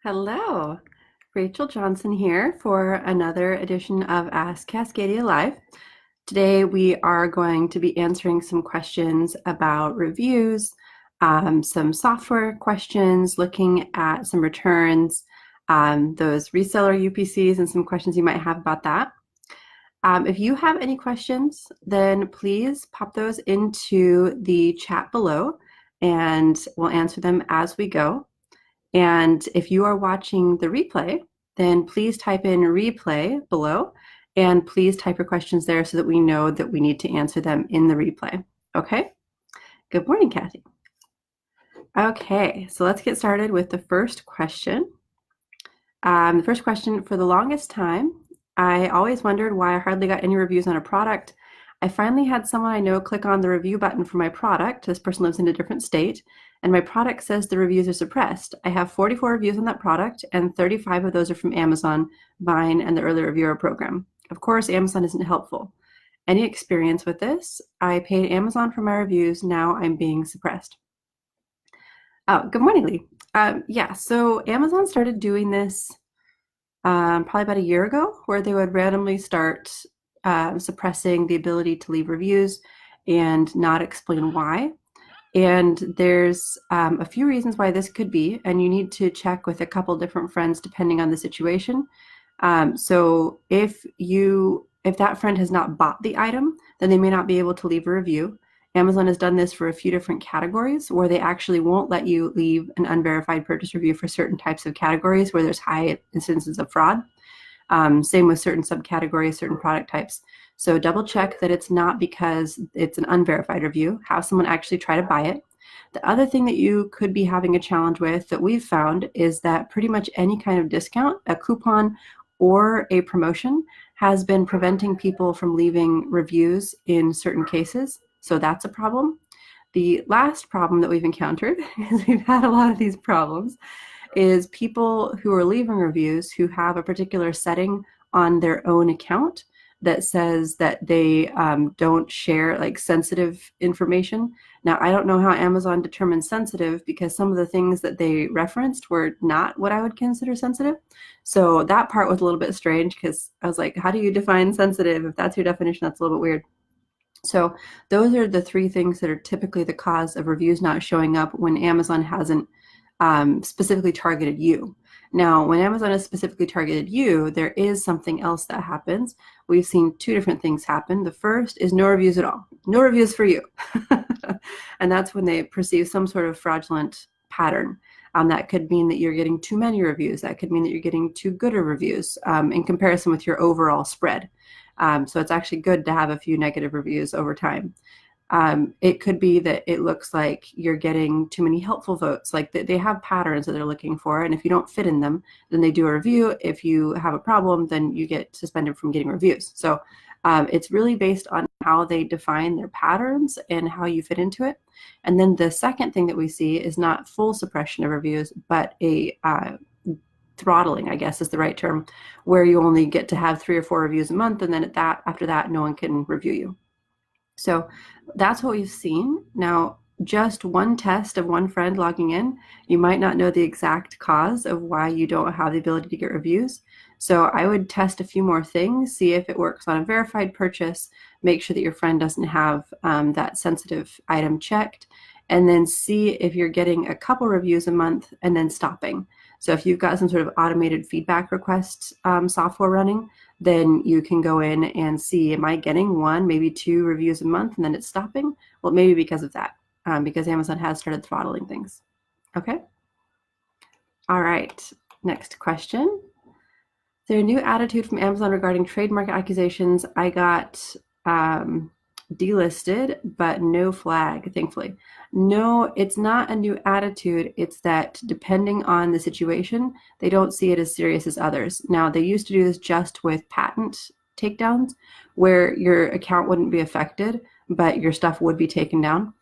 Hello, Rachel Johnson here for another edition of Ask Cascadia Live. Today we are going to be answering some questions about reviews, some software questions, looking at some returns, those reseller UPCs, and some questions you might have about that. If you have any questions, then please pop those into the chat below and we'll answer them as we go. And if you are watching the replay, then please type in replay below and please type your questions there so that we know that we need to answer them in the replay. Okay? Good morning, Kathy. Okay, so let's get started with the first question. The first question: for the longest time, I always wondered why I hardly got any reviews on a product. I finally had someone I know click on the review button for my product. This person lives in a different state, and my product says the reviews are suppressed. I have 44 reviews on that product, and 35 of those are from Amazon, Vine, and the early reviewer program. Of course, Amazon isn't helpful. Any experience with this? I paid Amazon for my reviews. Now I'm being suppressed. Oh, good morning, Lee. Yeah, so Amazon started doing this probably about a year ago, where they would randomly start suppressing the ability to leave reviews and not explain why. And there's a few reasons why this could be, and you need to check with a couple different friends depending on the situation. So if that friend has not bought the item, then they may not be able to leave a review. Amazon has done this for a few different categories where they actually won't let you leave an unverified purchase review for certain types of categories where there's high instances of fraud. Same with certain subcategories, certain product types. So double check that it's not because it's an unverified review, have someone actually try to buy it. The other thing that you could be having a challenge with that we've found is that pretty much any kind of discount, a coupon, or a promotion has been preventing people from leaving reviews in certain cases. So that's a problem. The last problem that we've encountered, is we've had a lot of these problems, is people who are leaving reviews who have a particular setting on their own account that says that they don't share like sensitive information. Now, I don't know how Amazon determines sensitive because some of the things that they referenced were not what I would consider sensitive. So that part was a little bit strange because I was like, how do you define sensitive? If that's your definition, that's a little bit weird. So those are the three things that are typically the cause of reviews not showing up when Amazon hasn't specifically targeted you. Now, when Amazon has specifically targeted you, there is something else that happens. We've seen two different things happen. The first is no reviews at all. No reviews for you. And that's when they perceive some sort of fraudulent pattern. That could mean that you're getting too many reviews. That could mean that you're getting too good of reviews in comparison with your overall spread. So it's actually good to have a few negative reviews over time. It could be that it looks like you're getting too many helpful votes, like they have patterns that they're looking for, and if you don't fit in them, then they do a review. If you have a problem, then you get suspended from getting reviews. So it's really based on how they define their patterns and how you fit into it. And then the second thing that we see is not full suppression of reviews, but a throttling, I guess is the right term, where you only get to have 3 or 4 reviews a month, and then after that, no one can review you. So that's what we've seen. Now, just one test of one friend logging in, you might not know the exact cause of why you don't have the ability to get reviews. So I would test a few more things, see if it works on a verified purchase, make sure that your friend doesn't have that sensitive item checked, and then see if you're getting a couple reviews a month and then stopping. So if you've got some sort of automated feedback request software running, then you can go in and see, am I getting 1, maybe 2 reviews a month and then it's stopping? Well, maybe because of that, because Amazon has started throttling things. Okay. All right. Next question. Is there a new attitude from Amazon regarding trademark accusations? I got delisted, but no flag, thankfully. No, it's not a new attitude. It's that depending on the situation, they don't see it as serious as others. Now, they used to do this just with patent takedowns, where your account wouldn't be affected, but your stuff would be taken down.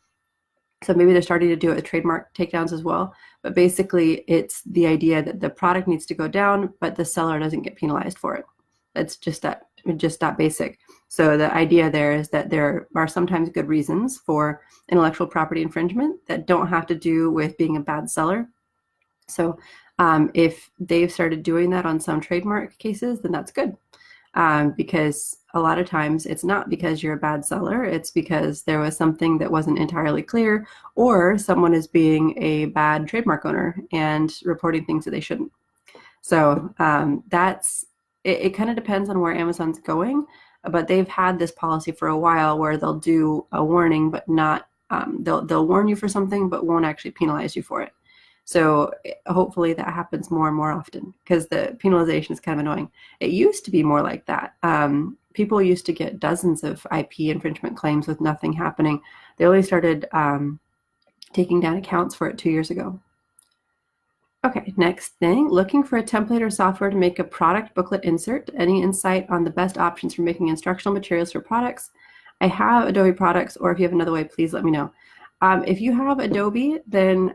So maybe they're starting to do it with trademark takedowns as well. But basically, it's the idea that the product needs to go down, but the seller doesn't get penalized for it. It's just that basic. So the idea there is that there are sometimes good reasons for intellectual property infringement that don't have to do with being a bad seller. So If they've started doing that on some trademark cases, then that's good. Because a lot of times it's not because you're a bad seller, it's because there was something that wasn't entirely clear, or someone is being a bad trademark owner and reporting things that they shouldn't. So it kind of depends on where Amazon's going, but they've had this policy for a while where they'll do a warning, but not they'll warn you for something, but won't actually penalize you for it. So hopefully that happens more and more often, because the penalization is kind of annoying. It used to be more like that. People used to get dozens of IP infringement claims with nothing happening. They only started taking down accounts for it 2 years ago. Okay, next thing, looking for a template or software to make a product booklet insert. Any insight on the best options for making instructional materials for products? I have Adobe Products, or if you have another way, please let me know. If you have Adobe, then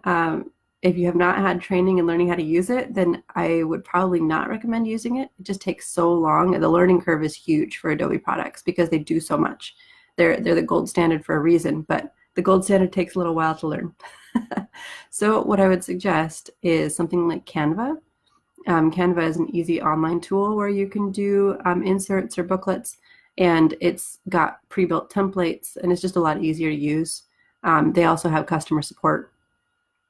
if you have not had training and learning how to use it, then I would probably not recommend using it. It just takes so long. The learning curve is huge for Adobe Products because they do so much. They're the gold standard for a reason, but the gold standard takes a little while to learn. So what I would suggest is something like Canva. Canva is an easy online tool where you can do inserts or booklets, and it's got pre-built templates, and it's just a lot easier to use. They also have customer support.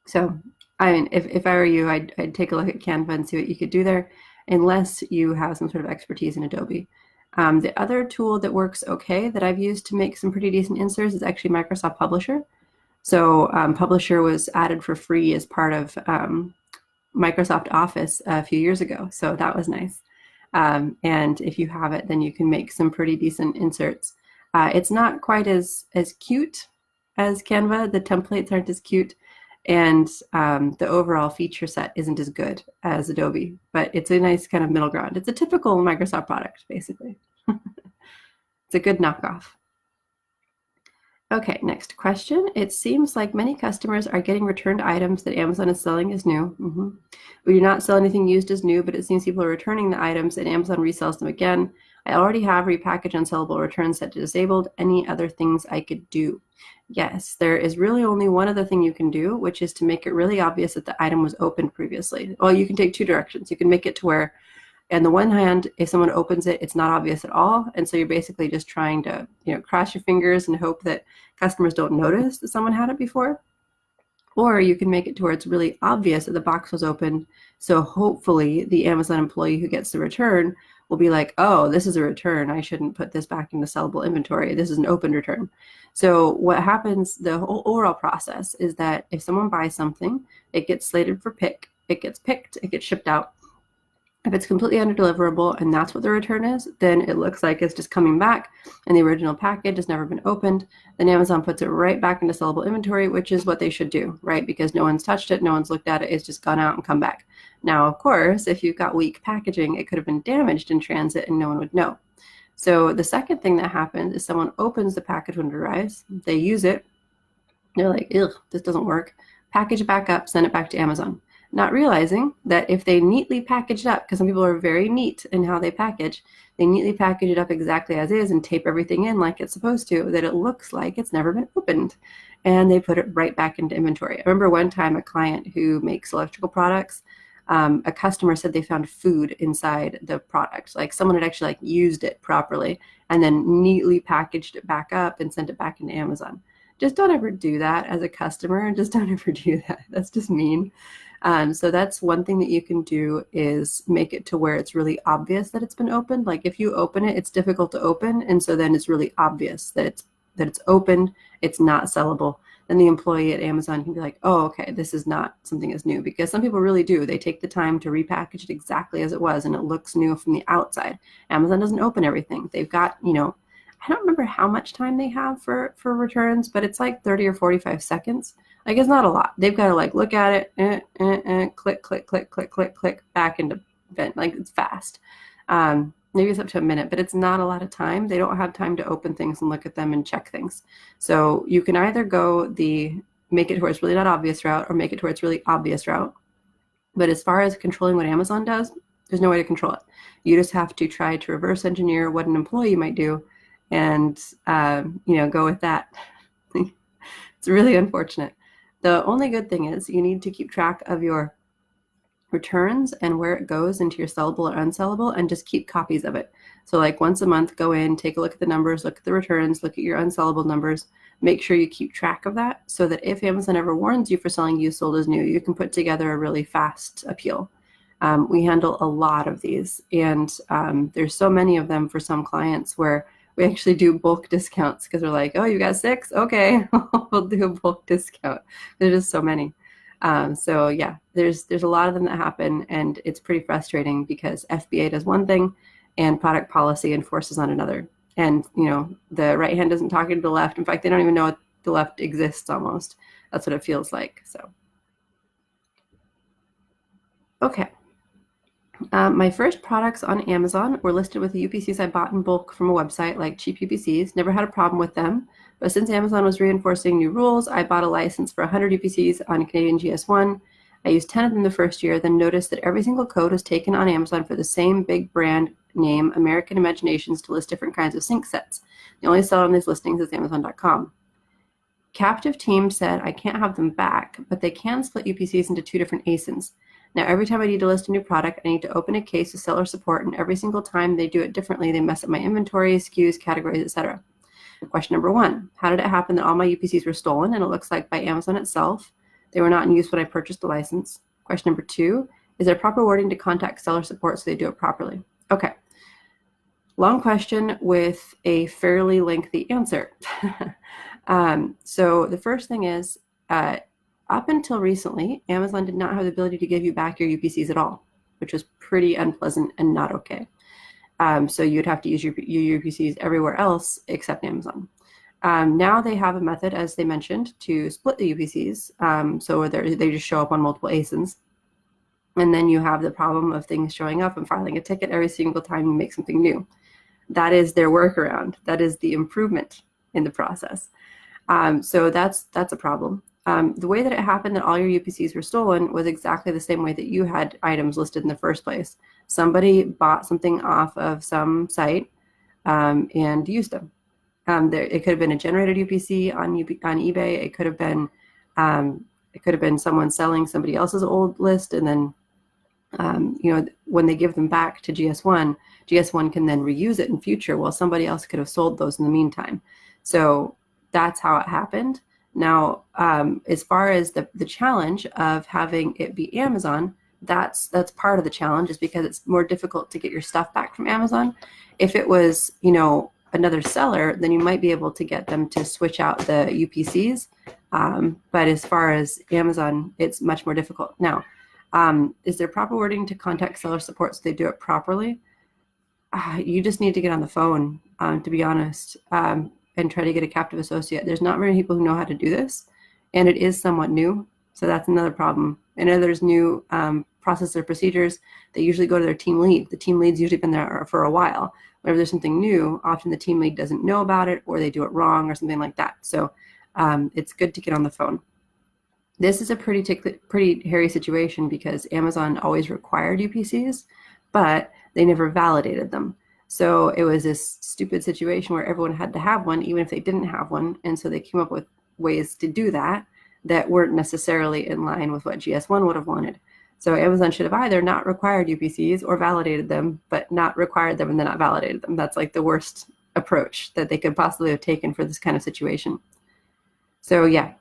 So I mean, if I were you, I'd take a look at Canva and see what you could do there, unless you have some sort of expertise in Adobe. The other tool that works okay that I've used to make some pretty decent inserts is actually Microsoft Publisher. So Publisher was added for free as part of Microsoft Office a few years ago. So that was nice. And if you have it, then you can make some pretty decent inserts. It's not quite as cute as Canva. The templates aren't as cute. And the overall feature set isn't as good as Adobe, but it's a nice kind of middle ground. It's a typical Microsoft product, basically. It's a good knockoff. Okay, next question. It seems like many customers are getting returned items that Amazon is selling as new. We do not sell anything used as new, but it seems people are returning the items and Amazon resells them again. I already have repackaged unsellable returns set to disabled. Any other things I could do? Yes, there is really only one other thing you can do, which is to make it really obvious that the item was opened previously. Well, you can take two directions. You can make it to where, on the one hand, if someone opens it, it's not obvious at all. And so you're basically just trying to, cross your fingers and hope that customers don't notice that someone had it before. Or you can make it to where it's really obvious that the box was opened. So hopefully the Amazon employee who gets the return will be like, oh, this is a return. I shouldn't put this back into sellable inventory. This is an open return. So what happens, the whole overall process is that if someone buys something, it gets slated for pick, it gets picked, it gets shipped out. If it's completely undeliverable and that's what the return is, then it looks like it's just coming back and the original package has never been opened. Then Amazon puts it right back into sellable inventory, which is what they should do, right? Because no one's touched it, no one's looked at it, it's just gone out and come back. Now, of course, if you've got weak packaging, it could have been damaged in transit and no one would know. So the second thing that happens is someone opens the package when it arrives, they use it, they're like, ugh, this doesn't work, package it back up, send it back to Amazon. Not realizing that if they neatly package it up, because some people are very neat in how they package, they neatly package it up exactly as is and tape everything in like it's supposed to, that it looks like it's never been opened. And they put it right back into inventory. I remember one time a client who makes electrical products, a customer said they found food inside the product. Like someone had actually used it properly and then neatly packaged it back up and sent it back into Amazon. Just don't ever do that as a customer. Just don't ever do that. That's just mean. So that's one thing that you can do, is make it to where it's really obvious that it's been opened. Like if you open it, it's difficult to open, and so then it's really obvious that it's opened, it's not sellable. Then the employee at Amazon can be like, oh, okay, this is not something that's new, because some people really do. They take the time to repackage it exactly as it was, and it looks new from the outside. Amazon doesn't open everything. They've got, I don't remember how much time they have for returns, but it's like 30 or 45 seconds. Like it's not a lot. They've got to look at it, click, click, click, click, click, click, back into vent. Like it's fast. Maybe it's up to a minute, but it's not a lot of time. They don't have time to open things and look at them and check things. So you can either go the make it to where it's really not obvious route, or make it to where it's really obvious route. But as far as controlling what Amazon does, there's no way to control it. You just have to try to reverse engineer what an employee might do and, go with that. It's really unfortunate. The only good thing is you need to keep track of your returns and where it goes into your sellable or unsellable, and just keep copies of it. So like once a month, go in, take a look at the numbers, look at the returns, look at your unsellable numbers, make sure you keep track of that so that if Amazon ever warns you for selling used sold as new, you can put together a really fast appeal. We handle a lot of these, and there's so many of them for some clients where we actually do bulk discounts because we're like, oh, you got 6? Okay, we'll do a bulk discount. There's just so many. So yeah, there's a lot of them that happen, and it's pretty frustrating because FBA does one thing and product policy enforces on another. And you know, the right hand isn't talking to the left. In fact, they don't even know the left exists almost. That's what it feels like. So, okay. My first products on Amazon were listed with the UPCs I bought in bulk from a website like Cheap UPCs. Never had a problem with them. But since Amazon was reinforcing new rules, I bought a license for 100 UPCs on Canadian GS1. I used 10 of them the first year, then noticed that every single code was taken on Amazon for the same big brand name, American Imaginations, to list different kinds of sync sets. The only seller on these listings is Amazon.com. Captive team said I can't have them back, but they can split UPCs into 2 different ASINs. Now, every time I need to list a new product, I need to open a case with seller support, and every single time they do it differently, they mess up my inventory, SKUs, categories, etc. Question number 1, how did it happen that all my UPCs were stolen, and it looks like by Amazon itself? They were not in use when I purchased the license. Question number 2, is there proper wording to contact seller support so they do it properly? Okay, long question with a fairly lengthy answer. So the first thing is, up until recently, Amazon did not have the ability to give you back your UPCs at all, which was pretty unpleasant and not okay. So you'd have to use your UPCs everywhere else except Amazon. Now they have a method, as they mentioned, to split the UPCs. So they just show up on multiple ASINs. And then you have the problem of things showing up and filing a ticket every single time you make something new. That is their workaround. That is the improvement in the process. So that's a problem. The way that it happened that all your UPCs were stolen was exactly the same way that you had items listed in the first place. Somebody bought something off of some site and used them. It could have been a generated UPC on eBay. It could have been someone selling somebody else's old list, and then when they give them back to GS1, GS1 can then reuse it in future. Well, somebody else could have sold those in the meantime. So that's how it happened. Now, as far as the challenge of having it be Amazon, that's part of the challenge, is because it's more difficult to get your stuff back from Amazon. If it was, another seller, then you might be able to get them to switch out the UPCs. But as far as Amazon, it's much more difficult. Now, is there proper wording to contact seller support so they do it properly? You just need to get on the phone, to be honest. And try to get a captive associate. There's not many people who know how to do this, and it is somewhat new, so that's another problem. And then there's new process or procedures that usually go to their team lead. The team lead's usually been there for a while. Whenever there's something new, often the team lead doesn't know about it, or they do it wrong, or something like that. So it's good to get on the phone. This is a pretty hairy situation because Amazon always required UPCs, but they never validated them. So it was this stupid situation where everyone had to have one, even if they didn't have one. And so they came up with ways to do that weren't necessarily in line with what GS1 would have wanted. So Amazon should have either not required UPCs or validated them, but not required them and then not validated them. That's like the worst approach that they could possibly have taken for this kind of situation. So yeah,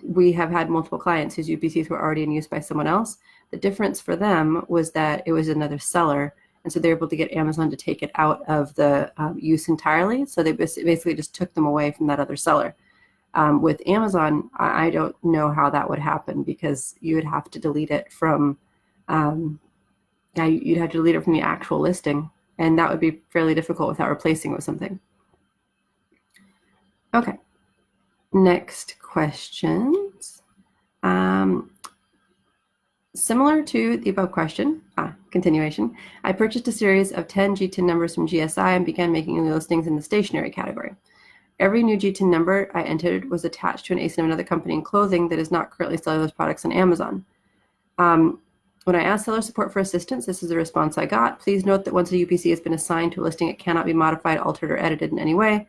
we have had multiple clients whose UPCs were already in use by someone else. The difference for them was that it was another seller. And so they're able to get Amazon to take it out of the use entirely. So they basically just took them away from that other seller. With Amazon, I don't know how that would happen, because you would have to delete it from, you'd have to delete it from the actual listing, and that would be fairly difficult without replacing it with something. Okay, next questions. Similar to the above question, continuation, I purchased a series of 10 GTIN numbers from GSI and began making new listings in the stationery category. Every new GTIN number I entered was attached to an ASIN of another company in clothing that is not currently selling those products on Amazon. When I asked seller support for assistance, this is the response I got. Please note that once a UPC has been assigned to a listing, it cannot be modified, altered, or edited in any way.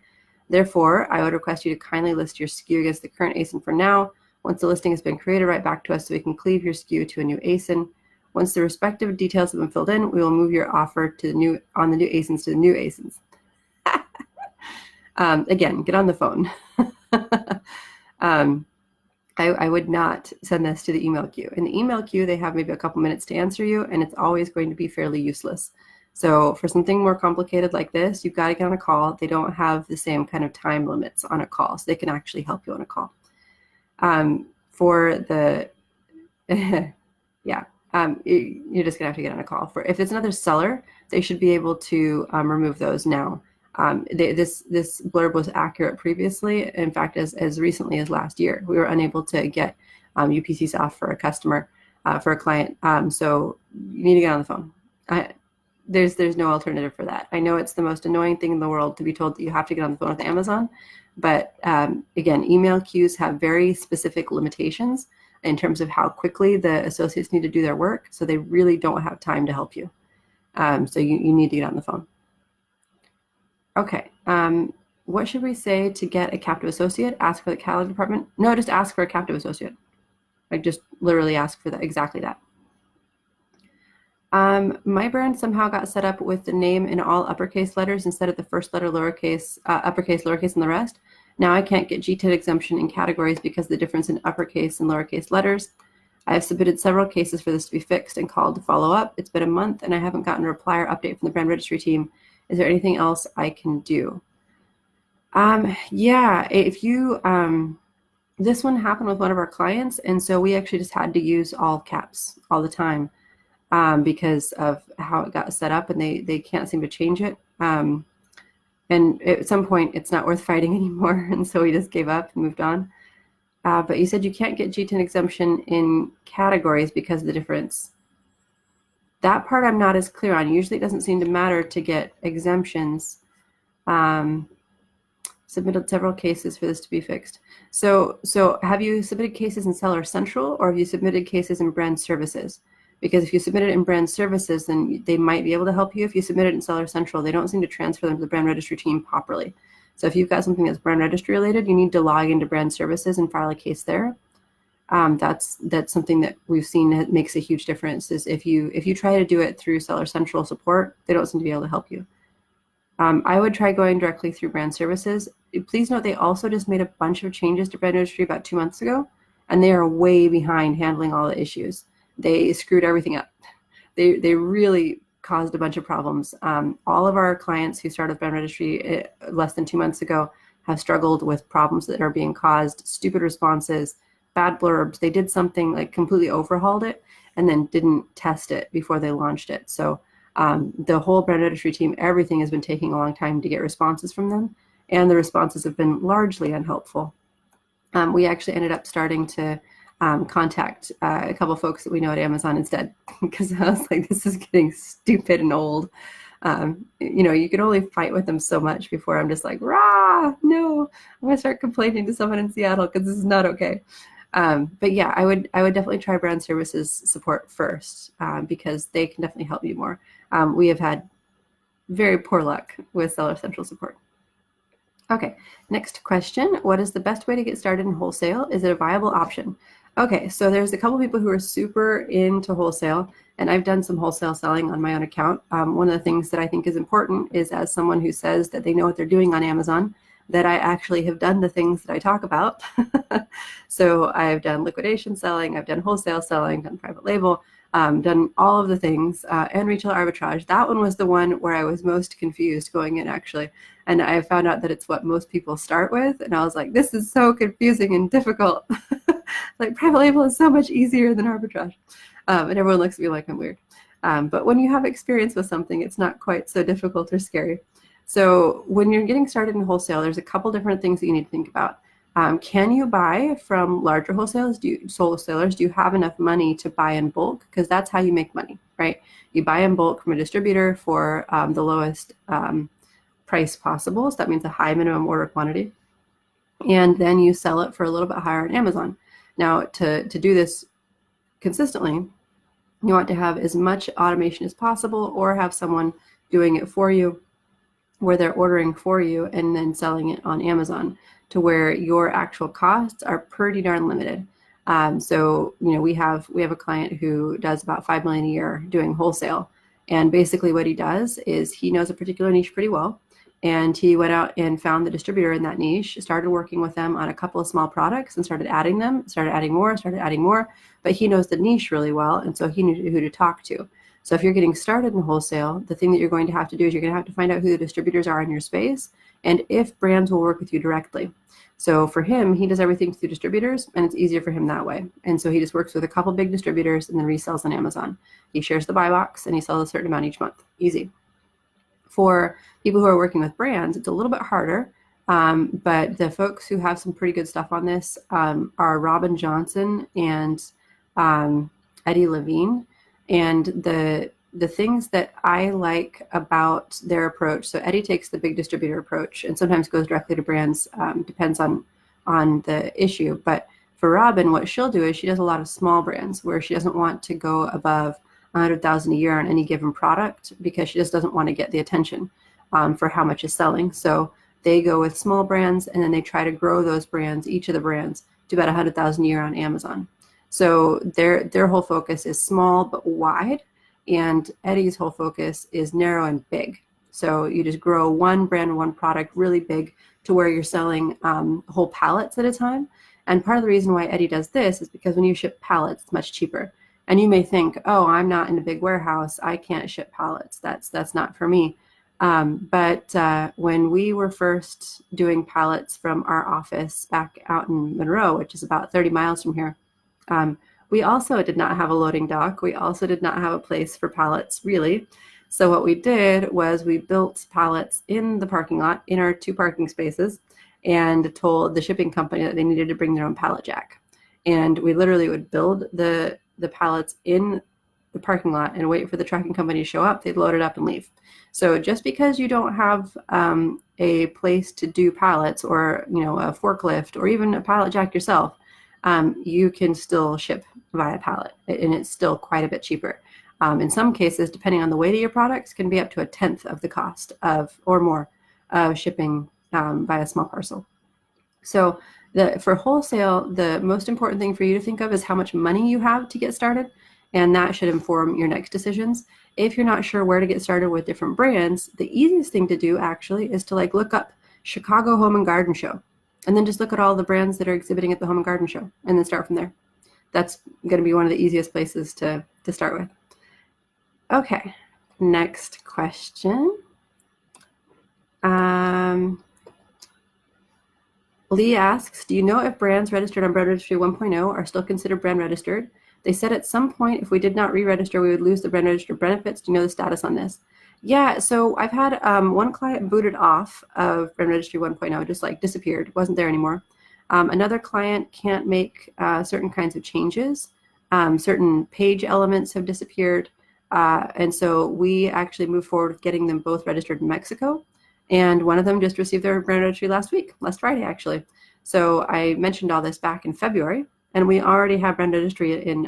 Therefore, I would request you to kindly list your SKU against the current ASIN for now. Once the listing has been created, write back to us so we can cleave your SKU to a new ASIN. Once the respective details have been filled in, we will move your offer to the new ASINs to the new ASINs. Again, get on the phone. I would not send this to the email queue. In the email queue, they have maybe a couple minutes to answer you, and it's always going to be fairly useless. So for something more complicated like this, you've got to get on a call. They don't have the same kind of time limits on a call, so they can actually help you on a call. For the, yeah, you're just gonna have to get on a call. For if it's another seller, they should be able to remove those now. This blurb was accurate previously. In fact, as recently as last year, we were unable to get UPCs off for a customer, for a client. So you need to get on the phone. There's no alternative for that. I know it's the most annoying thing in the world to be told that you have to get on the phone with Amazon, but again, email queues have very specific limitations in terms of how quickly the associates need to do their work, so they really don't have time to help you. So you need to get on the phone. Okay, what should we say to get a captive associate? Ask for the catalog department? No, just ask for a captive associate. I just literally ask for that, exactly that. My brand somehow got set up with the name in all uppercase letters instead of the first letter lowercase, uppercase, lowercase, and the rest. Now I can't get GTID exemption in categories because of the difference in uppercase and lowercase letters. I have submitted several cases for this to be fixed and called to follow up. It's been a month and I haven't gotten a reply or update from the brand registry team. Is there anything else I can do? Yeah, if you, this one happened with one of our clients, and so we actually just had to use all caps all the time because of how it got set up, and they can't seem to change it. And at some point, it's not worth fighting anymore, and so we just gave up and moved on. But you said you can't get GTIN exemption in categories because of the difference. That part I'm not as clear on. Usually it doesn't seem to matter to get exemptions. Submitted several cases for this to be fixed. So have you submitted cases in Seller Central, or have you submitted cases in Brand Services? Because if you submit it in Brand Services, then they might be able to help you. If you submit it in Seller Central, they don't seem to transfer them to the Brand Registry team properly. So if you've got something that's Brand Registry related, you need to log into Brand Services and file a case there. That's something that we've seen that makes a huge difference. Is if you try to do it through Seller Central support, they don't seem to be able to help you. I would try going directly through Brand Services. Please note they also just made a bunch of changes to Brand Registry about 2 months ago, and they are way behind handling all the issues. They screwed everything up. They really caused a bunch of problems. All of our clients who started with Brand Registry less than 2 months ago have struggled with problems that are being caused, stupid responses, bad blurbs. They did something like completely overhauled it and then didn't test it before they launched it. So the whole Brand Registry team, everything has been taking a long time to get responses from them, and the responses have been largely unhelpful. We actually ended up starting to contact a couple folks that we know at Amazon instead, because I was like, this is getting stupid and old. You know, you can only fight with them so much before I'm just like, rah, no, I'm gonna start complaining to someone in Seattle because this is not okay. But yeah, I would definitely try Brand Services support first because they can definitely help you more. We have had very poor luck with Seller Central support. Okay, next question. What is the best way to get started in wholesale? Is it a viable option? Okay, so there's a couple people who are super into wholesale, and I've done some wholesale selling on my own account. One of the things that I think is important is, as someone who says that they know what they're doing on Amazon, that I actually have done the things that I talk about. So I've done liquidation selling, I've done wholesale selling, done private label, done all of the things, and retail arbitrage. That one was the one where I was most confused going in, actually. And I found out that it's what most people start with. And I was like, this is so confusing and difficult. Like, private label is so much easier than arbitrage. And everyone looks at me like I'm weird. But when you have experience with something, it's not quite so difficult or scary. So when you're getting started in wholesale, there's a couple different things that you need to think about. Can you buy from larger wholesalers? Do you have enough money to buy in bulk? Because that's how you make money, right? You buy in bulk from a distributor for the lowest price possible. So that means a high minimum order quantity. And then you sell it for a little bit higher on Amazon. Now, to do this consistently, you want to have as much automation as possible, or have someone doing it for you, where they're ordering for you and then selling it on Amazon, to where your actual costs are pretty darn limited. So we have a client who does about 5 million a year doing wholesale, and basically what he does is he knows a particular niche pretty well, and he went out and found the distributor in that niche, started working with them on a couple of small products, and started adding more. But he knows the niche really well, and so he knew who to talk to. So if you're getting started in wholesale, the thing that you're going to have to do is you're going to have to find out who the distributors are in your space and if brands will work with you directly. So for him, he does everything through distributors, and it's easier for him that way. And so he just works with a couple big distributors and then resells on Amazon. He shares the buy box and he sells a certain amount each month. Easy. For people who are working with brands, it's a little bit harder, but the folks who have some pretty good stuff on this are Robin Johnson and Eddie Levine. And the things that I like about their approach, so Eddie takes the big distributor approach and sometimes goes directly to brands, depends on the issue. But for Robin, what she'll do is she does a lot of small brands where she doesn't want to go above 100,000 a year on any given product because she just doesn't want to get the attention for how much is selling. So they go with small brands, and then they try to grow those brands, each of the brands, to about 100,000 a year on Amazon. So their whole focus is small but wide, and Eddie's whole focus is narrow and big. So you just grow one brand, one product really big to where you're selling whole pallets at a time. And part of the reason why Eddie does this is because when you ship pallets, it's much cheaper. And you may think, oh, I'm not in a big warehouse, I can't ship pallets. That's not for me. But when we were first doing pallets from our office back out in Monroe, which is about 30 miles from here, we also did not have a loading dock. We also did not have a place for pallets, really. So what we did was we built pallets in the parking lot, in our 2 parking spaces, and told the shipping company that they needed to bring their own pallet jack. And we literally would build the pallets in the parking lot and wait for the trucking company to show up. They'd load it up and leave. So just because you don't have a place to do pallets, or a forklift, or even a pallet jack yourself, you can still ship via pallet, and it's still quite a bit cheaper. In some cases, depending on the weight of your products, can be up to 1/10 of the cost of, or more, of shipping via small parcel. So for wholesale, the most important thing for you to think of is how much money you have to get started, and that should inform your next decisions. If you're not sure where to get started with different brands, the easiest thing to do actually is to look up Chicago Home and Garden Show, and then just look at all the brands that are exhibiting at the Home and Garden Show, and then start from there. That's going to be one of the easiest places to start with. Okay, next question. Lee asks, do you know if brands registered on Brand Registry 1.0 are still considered brand registered? They said at some point if we did not re-register, we would lose the brand registered benefits. Do you know the status on this? Yeah, so I've had one client booted off of Brand Registry 1.0, just disappeared, wasn't there anymore. Another client can't make certain kinds of changes. Certain page elements have disappeared. And so we actually moved forward with getting them both registered in Mexico. And one of them just received their brand registry last Friday, actually. So I mentioned all this back in February, and we already have brand registry in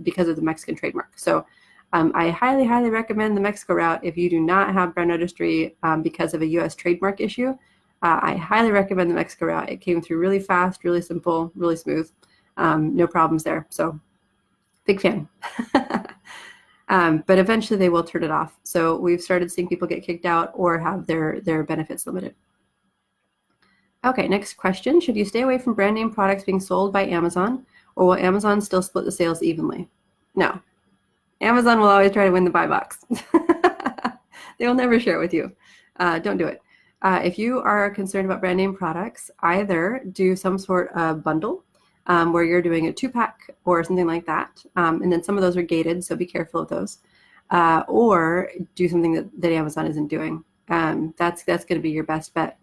because of the Mexican trademark. So I highly, highly recommend the Mexico route. If you do not have brand registry because of a U.S. trademark issue, I highly recommend the Mexico route. It came through really fast, really simple, really smooth. No problems there. So big fan. But eventually they will turn it off. So we've started seeing people get kicked out or have their benefits limited. Okay, next question. Should you stay away from brand name products being sold by Amazon, or will Amazon still split the sales evenly? No. Amazon will always try to win the buy box. They will never share it with you. Don't do it. If you are concerned about brand name products, either do some sort of bundle where you're doing a 2-pack or something like that. And then some of those are gated, so be careful of those. Or do something that Amazon isn't doing. That's going to be your best bet.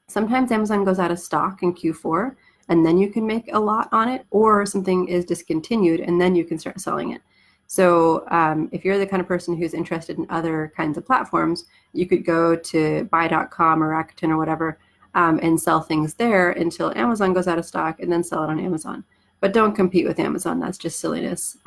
Sometimes Amazon goes out of stock in Q4, and then you can make a lot on it, or something is discontinued, and then you can start selling it. So if you're the kind of person who's interested in other kinds of platforms, you could go to buy.com or Rakuten or whatever, and sell things there until Amazon goes out of stock, and then sell it on Amazon. But don't compete with Amazon. That's just silliness.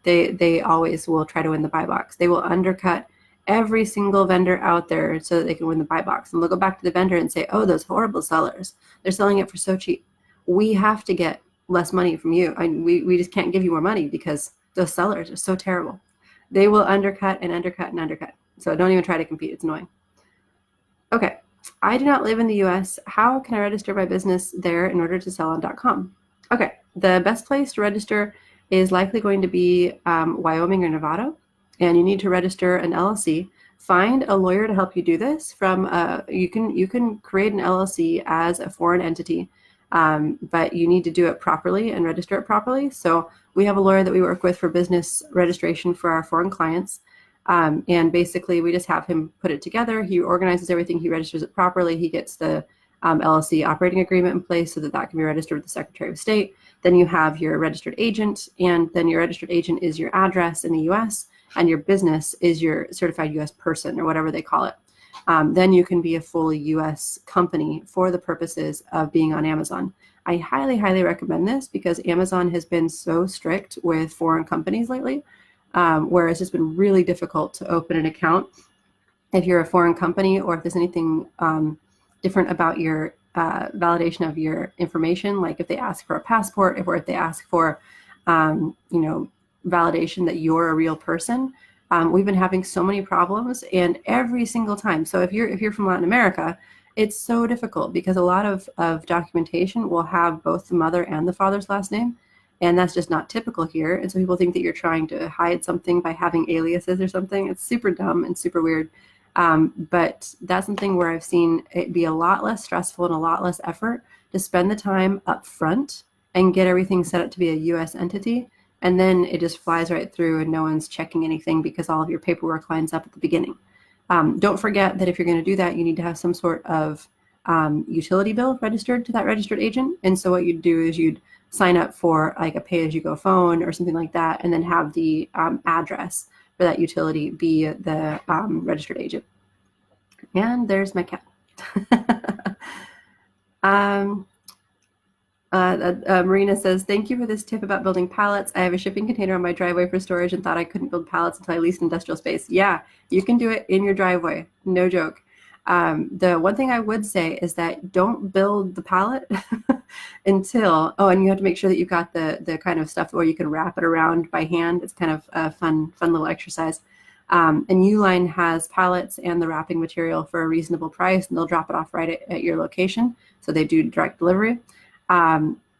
They always will try to win the buy box. They will undercut every single vendor out there so that they can win the buy box. And they'll go back to the vendor and say, oh, those horrible sellers, they're selling it for so cheap. We have to get less money from you. We just can't give you more money because those sellers are so terrible. They will undercut and undercut and undercut. So don't even try to compete. It's annoying. Okay, I do not live in the US. How can I register my business there in order to sell on .com? Okay, the best place to register is likely going to be Wyoming or Nevada, and you need to register an LLC. Find a lawyer to help you do this. You can create an LLC as a foreign entity, but you need to do it properly and register it properly. So we have a lawyer that we work with for business registration for our foreign clients. And basically we just have him put it together. He organizes everything, he registers it properly, he gets the LLC operating agreement in place so that that can be registered with the Secretary of State. Then you have your registered agent, and then your registered agent is your address in the US, and your business is your certified US person, or whatever they call it. Then you can be a fully US company for the purposes of being on Amazon. I highly, highly recommend this because Amazon has been so strict with foreign companies lately. Where it's just been really difficult to open an account if you're a foreign company, or if there's anything different about your validation of your information, like if they ask for a passport, or if they ask for validation that you're a real person. We've been having so many problems, and every single time. So if you're from Latin America, it's so difficult because a lot of documentation will have both the mother and the father's last name. And that's just not typical here. And so people think that you're trying to hide something by having aliases or something. It's super dumb and super weird. But that's something where I've seen it be a lot less stressful and a lot less effort to spend the time up front and get everything set up to be a US entity. And then it just flies right through and no one's checking anything because all of your paperwork lines up at the beginning. Don't forget that if you're going to do that, you need to have some sort of utility bill registered to that registered agent. And so what you'd do is you'd sign up for like a pay-as-you-go phone or something like that, and then have the address for that utility be the registered agent. And there's my cat. Marina says, thank you for this tip about building pallets. I have a shipping container on my driveway for storage and thought I couldn't build pallets until I leased industrial space. Yeah, you can do it in your driveway. No joke. The one thing I would say is that don't build the pallet until, and you have to make sure that you've got the kind of stuff where you can wrap it around by hand. It's kind of a fun little exercise. And Uline has pallets and the wrapping material for a reasonable price, and they'll drop it off right at your location. So they do direct delivery.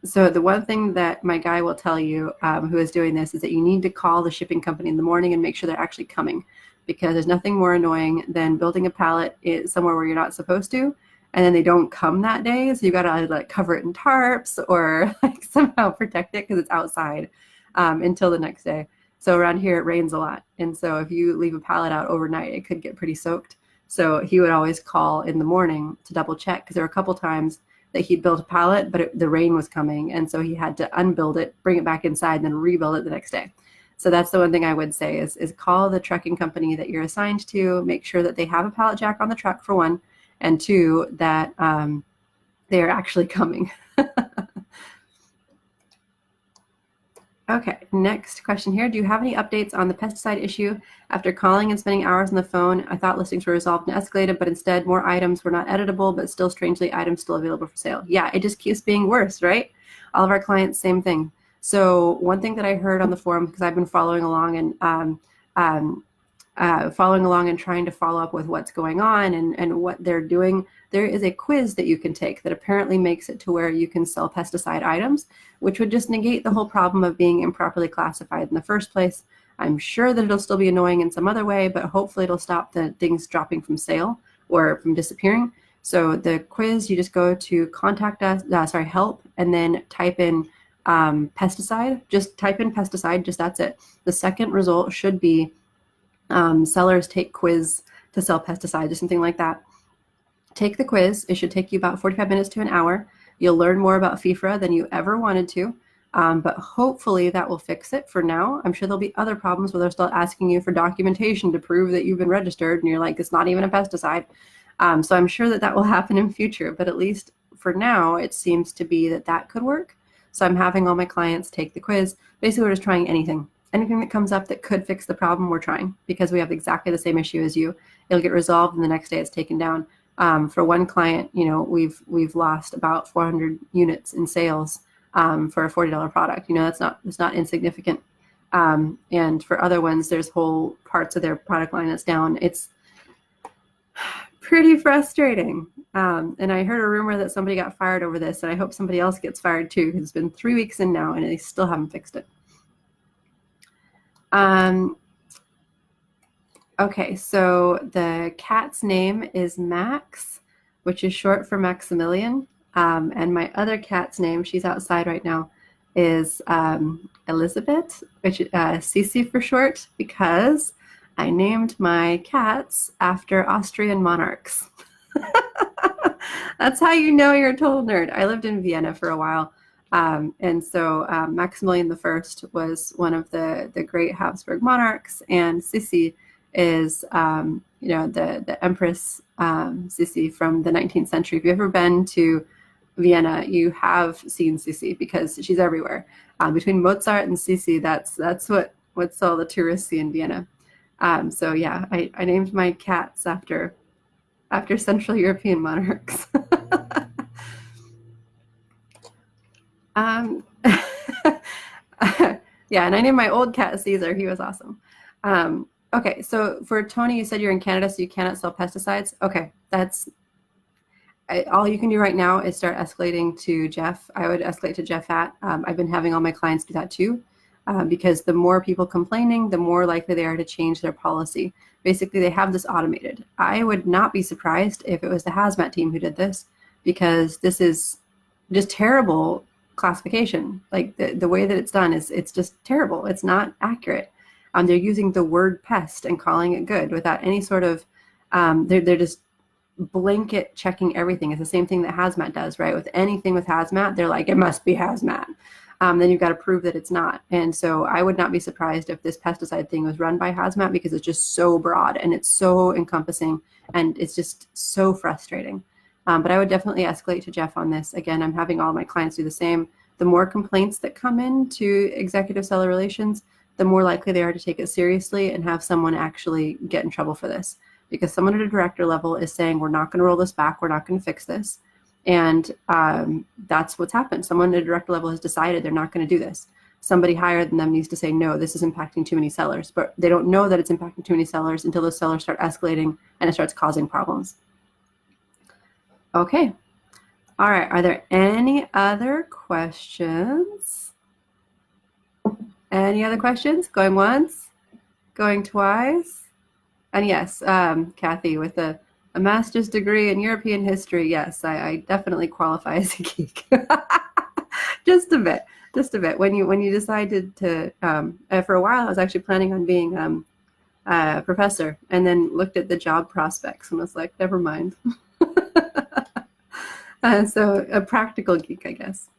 So the one thing that my guy will tell you who is doing this is that you need to call the shipping company in the morning and make sure they're actually coming, because there's nothing more annoying than building a pallet somewhere where you're not supposed to, and then they don't come that day. So you got to like cover it in tarps or like somehow protect it because it's outside until the next day. So around here it rains a lot, and so if you leave a pallet out overnight, it could get pretty soaked. So he would always call in the morning to double check, because there were a couple times that he'd built a pallet, but the rain was coming, and so he had to unbuild it, bring it back inside, and then rebuild it the next day. So that's the one thing I would say is call the trucking company that you're assigned to, make sure that they have a pallet jack on the truck for one, and two, that they are actually coming. Okay, next question here. Do you have any updates on the pesticide issue? After calling and spending hours on the phone, I thought listings were resolved and escalated, but instead more items were not editable, but still strangely items still available for sale. Yeah, it just keeps being worse, right? All of our clients, same thing. So one thing that I heard on the forum, because I've been following along and trying to follow up with what's going on and what they're doing, there is a quiz that you can take that apparently makes it to where you can sell pesticide items, which would just negate the whole problem of being improperly classified in the first place. I'm sure that it'll still be annoying in some other way, but hopefully it'll stop the things dropping from sale or from disappearing. So the quiz, you just go to contact us, help, and then type in pesticide. Just type in pesticide, just that's it. The second result should be sellers take quiz to sell pesticides or something like that. Take the quiz. It should take you about 45 minutes to an hour. You'll learn more about FIFRA than you ever wanted to, but hopefully that will fix it for now. I'm sure there'll be other problems where they're still asking you for documentation to prove that you've been registered, and you're like, it's not even a pesticide. So I'm sure that will happen in future, but at least for now, it seems to be that could work. So I'm having all my clients take the quiz. Basically, we're just trying anything that comes up that could fix the problem, we're trying, because we have exactly the same issue as you. It'll get resolved, and the next day it's taken down. For one client, we've lost about 400 units in sales for a $40 product. You know, that's not insignificant. And for other ones, there's whole parts of their product line that's down. It's pretty frustrating. And I heard a rumor that somebody got fired over this, and I hope somebody else gets fired too, because it's been 3 weeks in now and they still haven't fixed it. Okay, so the cat's name is Max, which is short for Maximilian. And my other cat's name, she's outside right now, is Elizabeth, which is Cece for short, because I named my cats after Austrian monarchs. That's how you know you're a total nerd. I lived in Vienna for a while. And so Maximilian I was one of the great Habsburg monarchs, and Sissi is, you know, the Empress Sissi from the 19th century. If you've ever been to Vienna, you have seen Sissi because she's everywhere. Between Mozart and Sissi, that's what's all the tourists see in Vienna. So yeah, I named my cats after Central European monarchs. Yeah, and I named my old cat Caesar. He was awesome. Okay, so for Tony, you said you're in Canada, so you cannot sell pesticides. Okay, all you can do right now is start escalating to Jeff. I would escalate to Jeff I've been having all my clients do that too, because the more people complaining, the more likely they are to change their policy. Basically, they have this automated. I would not be surprised if it was the hazmat team who did this, because this is just terrible classification. Like the way that it's done it's just terrible. It's not accurate. They're using the word pest and calling it good without any sort of, they're just blanket checking everything. It's the same thing that hazmat does, right? With anything with hazmat, they're like, it must be hazmat. Then you've got to prove that it's not. And so I would not be surprised if this pesticide thing was run by hazmat, because it's just so broad and it's so encompassing and it's just so frustrating. But I would definitely escalate to Jeff on this. Again, I'm having all my clients do the same. The more complaints that come in to executive seller relations, the more likely they are to take it seriously and have someone actually get in trouble for this. Because someone at a director level is saying, we're not going to roll this back, we're not going to fix this. And that's what's happened. Someone at a director level has decided they're not going to do this. Somebody higher than them needs to say, no, this is impacting too many sellers. But they don't know that it's impacting too many sellers until those sellers start escalating and it starts causing problems. Okay. All right. Are there any other questions? Any other questions? Going once? Going twice? And yes, Kathy, with a master's degree in European history, yes, I definitely qualify as a geek. Just a bit. When you decided to, for a while, I was actually planning on being a professor, and then looked at the job prospects and was like, never mind. So a practical geek, I guess.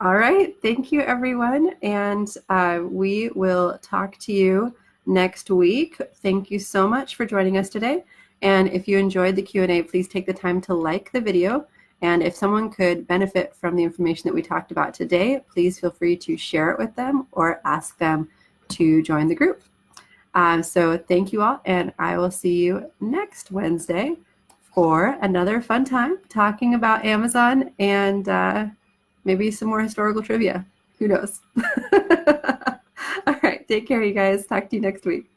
All right, thank you, everyone, and we will talk to you next week. Thank you so much for joining us today. And if you enjoyed the Q&A, please take the time to like the video. And if someone could benefit from the information that we talked about today, please feel free to share it with them or ask them to join the group. So thank you all, and I will see you next Wednesday for another fun time talking about Amazon and maybe some more historical trivia. Who knows? All right, take care, you guys. Talk to you next week.